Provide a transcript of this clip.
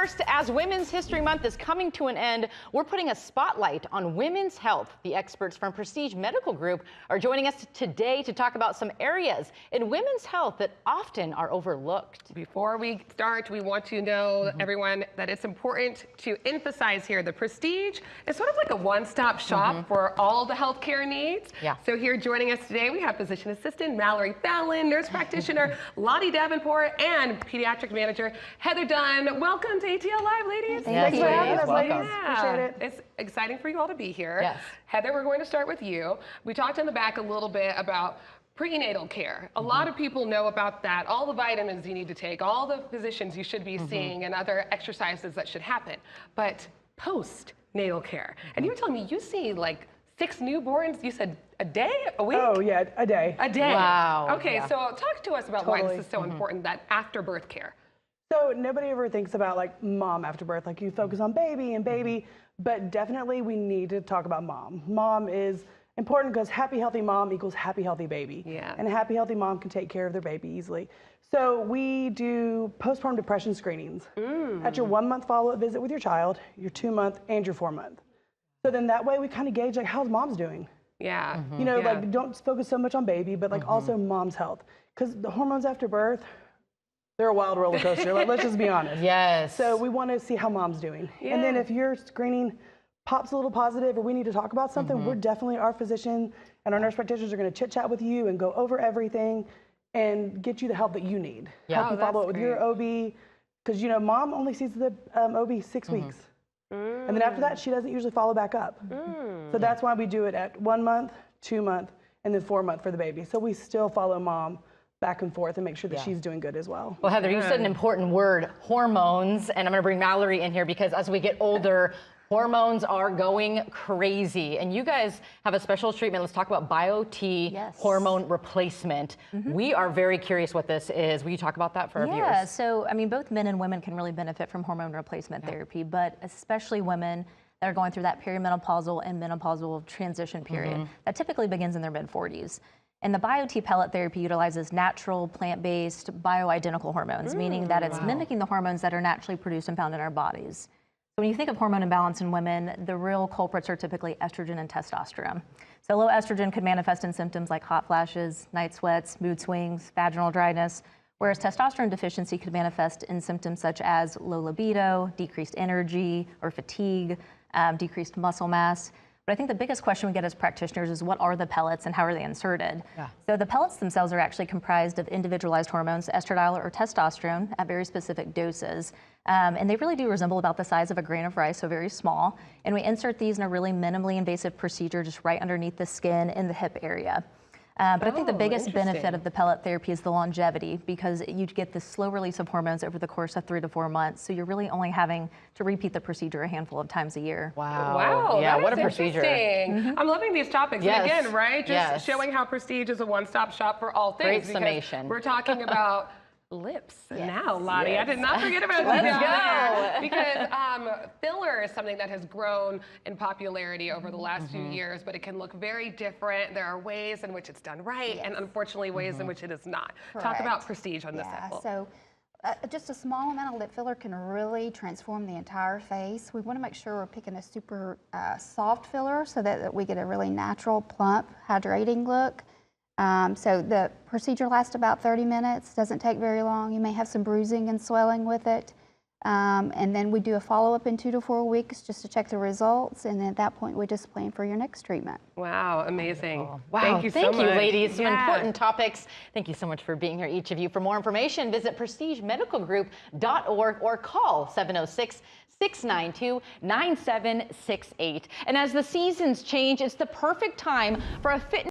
First, as Women's History Month is coming to an end, we're putting a spotlight on women's health. The experts from Prestige Medical Group are joining us today to talk about some areas in women's health that often are overlooked. Before we start, we want to know, everyone, that it's important to emphasize here the Prestige is sort of like a one-stop shop for all the healthcare needs. Yeah. So here joining us today, we have physician assistant Mallory Fallon, nurse practitioner Lottie Davenport, and pediatric manager Heather Dunn. Welcome to ATL Live, ladies. Thanks for having us, ladies. Yeah. Appreciate it. It's exciting for you all to be here. Yes. Heather, we're going to start with you. We talked in the back a little bit about prenatal care. A lot of people know about that, all the vitamins you need to take, all the physicians you should be seeing, and other exercises that should happen. But postnatal care. And you were telling me you see like 6 newborns, you said a day, a week? Oh, yeah, a day. A day. Wow. Okay, Yeah. so talk to us about why this is so important, that after birth care. So nobody ever thinks about like mom after birth, like you focus on baby and baby, but definitely we need to talk about mom. Mom is important because happy, healthy mom equals happy, healthy baby. Yeah. And a happy, healthy mom can take care of their baby easily. So we do postpartum depression screenings at your 1-month follow-up visit with your child, your 2-month and your 4-month. So then that way we kind of gauge like how's mom's doing. Yeah. You know, like don't focus so much on baby, but like also mom's health. Because the hormones after birth, they're a wild roller coaster. Like, let's just be honest. Yes. So we want to see how mom's doing. And then if your screening pops a little positive or we need to talk about something, we're definitely, our physician and our nurse practitioners are going to chit chat with you and go over everything and get you the help that you need. Yeah. Help you follow up with your OB. Because, you know, mom only sees the OB 6 weeks. And then after that, she doesn't usually follow back up. So that's why we do it at 1 month, 2 month, and then 4 month for the baby. So we still follow mom back and forth and make sure that she's doing good as well. Well, Heather, you said an important word, hormones, and I'm going to bring Mallory in here because as we get older, hormones are going crazy. And you guys have a special treatment. Let's talk about BIOTE hormone replacement. We are very curious what this is. Will you talk about that for our viewers? Yeah, so I mean, both men and women can really benefit from hormone replacement therapy, but especially women that are going through that perimenopausal and menopausal transition period that typically begins in their mid-40s. And the BIOTE pellet therapy utilizes natural, plant-based, bioidentical hormones, meaning that it's mimicking the hormones that are naturally produced and found in our bodies. So when you think of hormone imbalance in women, the real culprits are typically estrogen and testosterone. So low estrogen could manifest in symptoms like hot flashes, night sweats, mood swings, vaginal dryness, whereas testosterone deficiency could manifest in symptoms such as low libido, decreased energy or fatigue, decreased muscle mass. But I think the biggest question we get as practitioners is what are the pellets and how are they inserted? So the pellets themselves are actually comprised of individualized hormones, estradiol or testosterone at very specific doses. And they really do resemble about the size of a grain of rice, so very small. And we insert these in a really minimally invasive procedure just right underneath the skin in the hip area. But I think the biggest benefit of the pellet therapy is the longevity because you get this slow release of hormones over the course of 3 to 4 months. So you're really only having to repeat the procedure a handful of times a year. Wow. Yeah, that what is a procedure. interesting. I'm loving these topics. Yes. And again, right? Just Yes. showing how Prestige is a one-stop shop for all things. Great summation. We're talking about lips now, Lottie. I did not forget about you. Let's go. Because filler is something that has grown in popularity over the last few years, but it can look very different. There are ways in which it's done right, and unfortunately ways in which it is not. Talk about Prestige on this level. So just a small amount of lip filler can really transform the entire face. We want to make sure we're picking a super soft filler so that we get a really natural, plump, hydrating look. So the procedure lasts about 30 minutes, doesn't take very long. You may have some bruising and swelling with it. And then we do a follow-up in 2 to 4 weeks just to check the results. And then at that point, we just plan for your next treatment. Wow, amazing. Wow, Thank you so much. ladies. Some important topics. Thank you so much for being here, each of you. For more information, visit prestigemedicalgroup.org or call 706-692-9768. And as the seasons change, it's the perfect time for a fitness